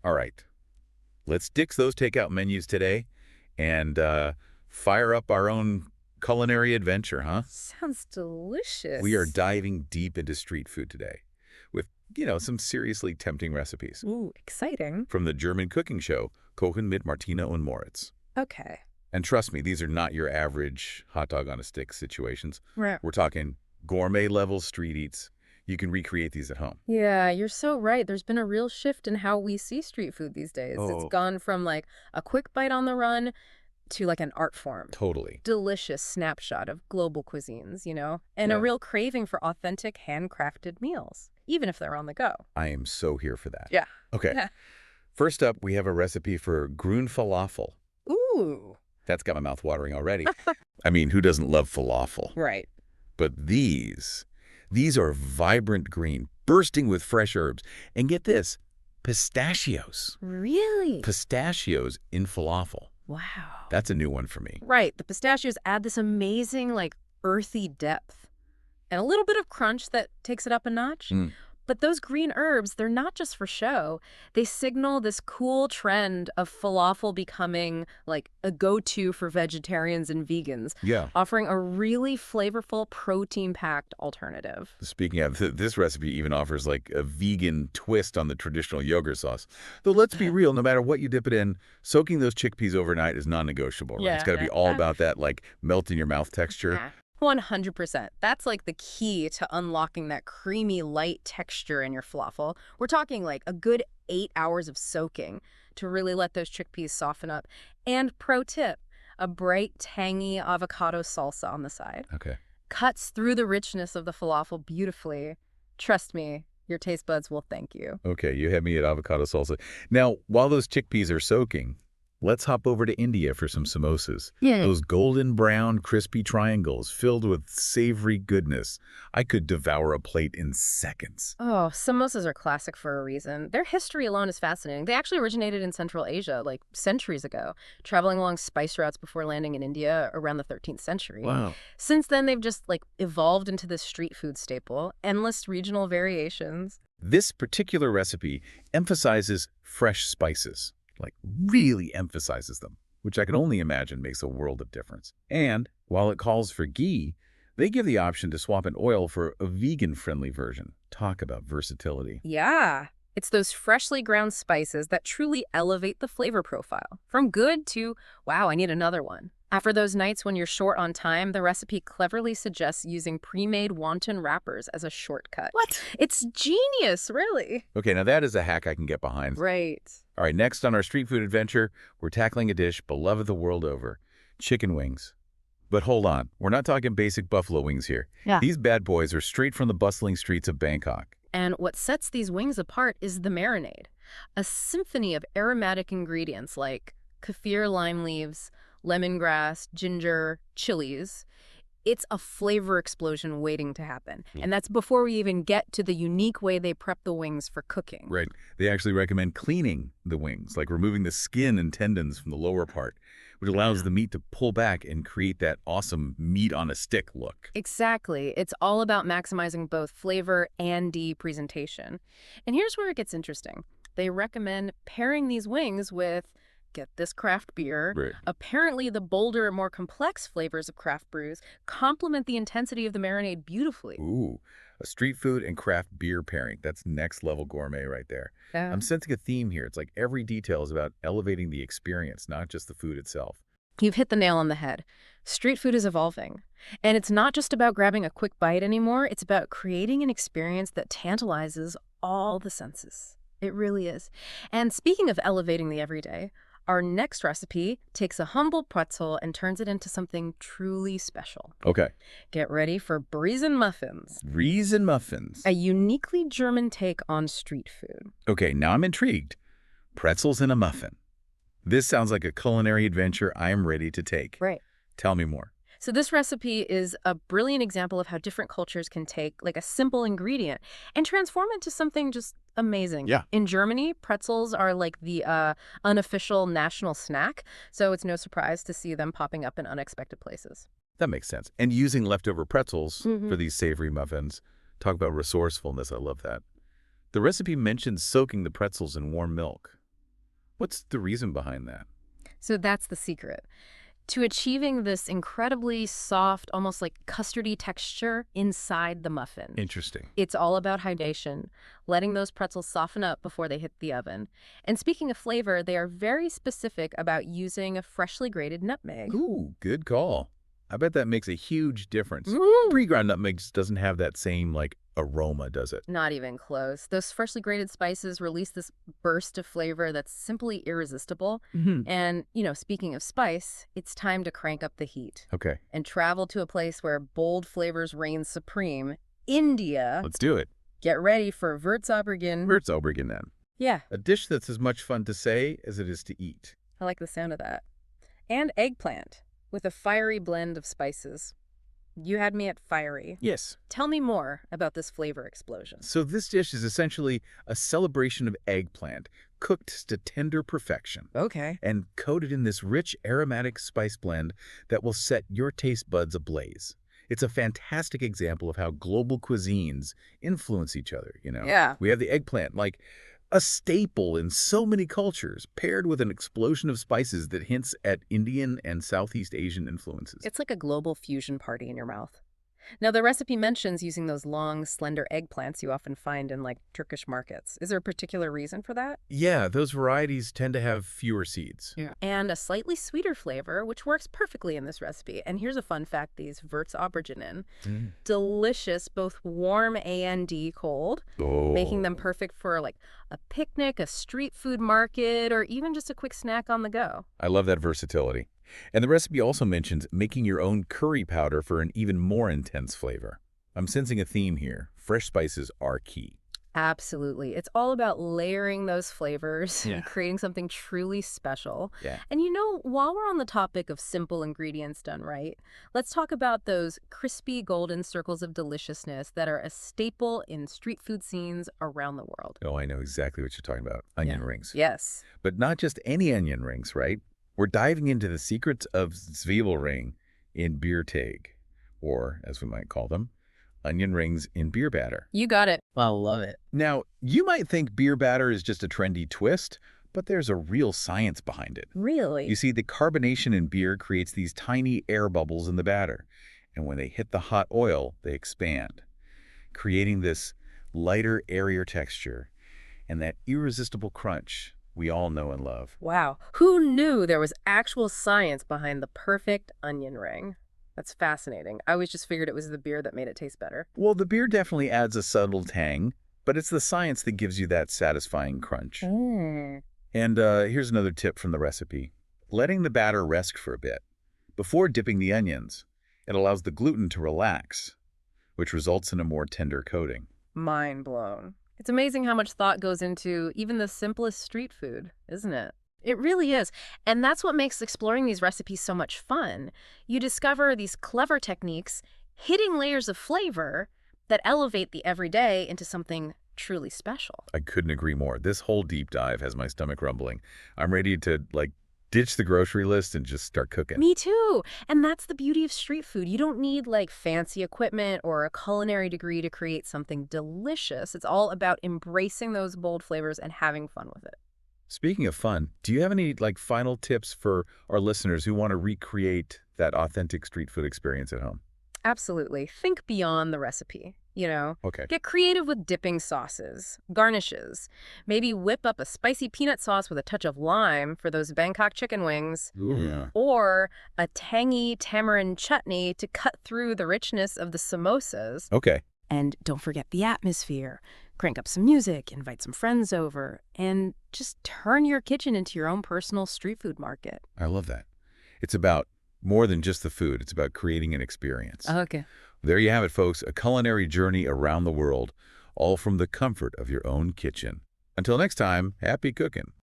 All right, let's ditch those takeout menus today and fire up our own culinary adventure, huh? Sounds delicious. We are diving deep into street food today with, some seriously tempting recipes. Ooh, exciting. From the German cooking show, Kochen mit Martina und Moritz. Okay. And trust me, these are not your average hot dog on a stick situations. Right. We're talking gourmet-level street eats. You can recreate these at home. Yeah, you're so right. There's been a real shift in how we see street food these days. It's Oh, gone from like a quick bite on the run to like an art form. totally. Delicious snapshot of global cuisines, and Yeah. a real craving for authentic handcrafted meals, even if they're on the go. I am so here for that. Yeah. Okay. Yeah. First up, we have a recipe for Grünen Falafel. Ooh. That's got my mouth watering already. I mean, who doesn't love falafel? Right. But these are vibrant green, bursting with fresh herbs. And get this, pistachios. Really? Pistachios in falafel. Wow. That's a new one for me. Right. The pistachios add this amazing, like, earthy depth and a little bit of crunch that takes it up a notch. Mm. But those green herbs, they're not just for show. They signal this cool trend of falafel becoming, like, a go-to for vegetarians and vegans, Yeah. offering a really flavorful, protein-packed alternative. Speaking of, this recipe even offers like a vegan twist on the traditional yogurt sauce. Though let's be real, no matter what you dip it in, soaking those chickpeas overnight is non-negotiable, right? It's got to be all about that like melt in your mouth texture. 100%. That's like the key to unlocking that creamy, light texture in your falafel. We're talking like a good 8 hours of soaking to really let those chickpeas soften up. And pro tip, a bright, tangy avocado salsa on the side. Okay. Cuts through the richness of the falafel beautifully. Trust me, your taste buds will thank you. Okay, you had me at avocado salsa. Now, while those chickpeas are soaking, let's hop over to India for some samosas. Yeah. Those golden brown, crispy triangles filled with savory goodness. I could devour a plate in seconds. Oh, samosas are classic for a reason. Their history alone is fascinating. They actually originated in Central Asia, like centuries ago, traveling along spice routes before landing in India around the 13th century. Wow. Since then, they've just like evolved into this street food staple, endless regional variations. This particular recipe emphasizes fresh spices, like really emphasizes them, which I can only imagine makes a world of difference. And while it calls for ghee, they give the option to swap an oil for a vegan-friendly version. Talk about versatility. Yeah. It's those freshly ground spices that truly elevate the flavor profile. From good to, wow, I need another one. After those nights when you're short on time, the recipe cleverly suggests using pre-made wonton wrappers as a shortcut. What? It's genius, really. Okay, now that is a hack I can get behind. Right. All right, next on our street food adventure, we're tackling a dish beloved the world over, chicken wings. But hold on, we're not talking basic buffalo wings here. Yeah. These bad boys are straight from the bustling streets of Bangkok. And what sets these wings apart is the marinade, a symphony of aromatic ingredients like kaffir lime leaves, lemongrass, ginger, chilies. It's a flavor explosion waiting to happen. And that's before we even get to the unique way they prep the wings for cooking. Right. They actually recommend cleaning the wings, like removing the skin and tendons from the lower part, which allows the meat to pull back and create that awesome meat on a stick look. Exactly. It's all about maximizing both flavor and presentation. And here's where it gets interesting. They recommend pairing these wings with, get this, craft beer. Right. Apparently, the bolder, more complex flavors of craft brews complement the intensity of the marinade beautifully. Ooh, a street food and craft beer pairing. That's next level gourmet right there. Yeah. I'm sensing a theme here. It's like every detail is about elevating the experience, not just the food itself. You've hit the nail on the head. Street food is evolving. And it's not just about grabbing a quick bite anymore. It's about creating an experience that tantalizes all the senses. It really is. And speaking of elevating the everyday, our next recipe takes a humble pretzel and turns it into something truly special. Okay. Get ready for Brezen-Muffins, Brezen-Muffins. a uniquely German take on street food. Okay, now I'm intrigued. Pretzels in a muffin. This sounds like a culinary adventure I am ready to take. Right. Tell me more. So this recipe is a brilliant example of how different cultures can take like a simple ingredient and transform it into something just amazing. Yeah. In Germany, pretzels are like the unofficial national snack, so it's no surprise to see them popping up in unexpected places. That makes sense. And using leftover pretzels Mhm. for these savory muffins. Talk about resourcefulness. I love that. The recipe mentions soaking the pretzels in warm milk. What's the reason behind that? So that's the secret. To achieving this incredibly soft, almost like custardy texture inside the muffin. Interesting. It's all about hydration, letting those pretzels soften up before they hit the oven. And speaking of flavor, they are very specific about using a freshly grated nutmeg. Ooh, good call. I bet that makes a huge difference. Mm. Pre-ground nutmegs doesn't have that same, aroma, does it? Not even close. Those freshly grated spices release this burst of flavor that's simply irresistible. Mm-hmm. And, speaking of spice, it's time to crank up the heat Okay, and travel to a place where bold flavors reign supreme, India. let's do it. Get ready for Würzburgen. Würzburgen, then. Yeah, A dish that's as much fun to say as it is to eat. I like the sound of that. And eggplant with a fiery blend of spices. You had me at fiery. Yes. Tell me more about this flavor explosion. So this dish is essentially a celebration of eggplant, cooked to tender perfection, Okay. and coated in this rich aromatic spice blend that will set your taste buds ablaze. It's a fantastic example of how global cuisines influence each other, Yeah. We have the eggplant, like a staple in so many cultures, paired with an explosion of spices that hints at Indian and Southeast Asian influences. It's like a global fusion party in your mouth. Now, the recipe mentions using those long, slender eggplants you often find in, Turkish markets. Is there a particular reason for that? Yeah, those varieties tend to have fewer seeds. Yeah. And a slightly sweeter flavor, which works perfectly in this recipe. And here's a fun fact, these Würzburgenen. Delicious, both warm and cold, Oh. making them perfect for, a picnic, a street food market, or even just a quick snack on the go. I love that versatility. And the recipe also mentions making your own curry powder for an even more intense flavor. I'm sensing a theme here. Fresh spices are key. Absolutely. It's all about layering those flavors Yeah. and creating something truly special. Yeah. And while we're on the topic of simple ingredients done right, let's talk about those crispy golden circles of deliciousness that are a staple in street food scenes around the world. Oh, I know exactly what you're talking about. Onion rings. Yes. But not just any onion rings, right? We're diving into the secrets of Zwiebelring in Bierteig, or as we might call them, onion rings in beer batter. You got it. I love it. Now, you might think beer batter is just a trendy twist, but there's a real science behind it. Really? You see, the carbonation in beer creates these tiny air bubbles in the batter, and when they hit the hot oil, they expand, creating this lighter, airier texture and that irresistible crunch we all know and love. Wow. Who knew there was actual science behind the perfect onion ring? That's fascinating. I always just figured it was the beer that made it taste better. Well, the beer definitely adds a subtle tang, but it's the science that gives you that satisfying crunch. And here's another tip from the recipe. Letting the batter rest for a bit. Before dipping the onions, it allows the gluten to relax, which results in a more tender coating. Mind blown. It's amazing how much thought goes into even the simplest street food, isn't it? It really is. And that's what makes exploring these recipes so much fun. You discover these clever techniques, hitting layers of flavor that elevate the everyday into something truly special. I couldn't agree more. This whole deep dive has my stomach rumbling. I'm ready to, ditch the grocery list and just start cooking. Me too. And that's the beauty of street food. You don't need fancy equipment or a culinary degree to create something delicious. It's all about embracing those bold flavors and having fun with it. Speaking of fun, do you have any final tips for our listeners who want to recreate that authentic street food experience at home? Absolutely. Think beyond the recipe, Okay. Get creative with dipping sauces, garnishes. Maybe whip up a spicy peanut sauce with a touch of lime for those Bangkok chicken wings. Yeah. Or a tangy tamarind chutney to cut through the richness of the samosas. Okay. And don't forget the atmosphere. Crank up some music, invite some friends over, and just turn your kitchen into your own personal street food market. I love that. It's about more than just the food. It's about creating an experience. Okay. There you have it, folks. A culinary journey around the world, all from the comfort of your own kitchen. Until next time, happy cooking.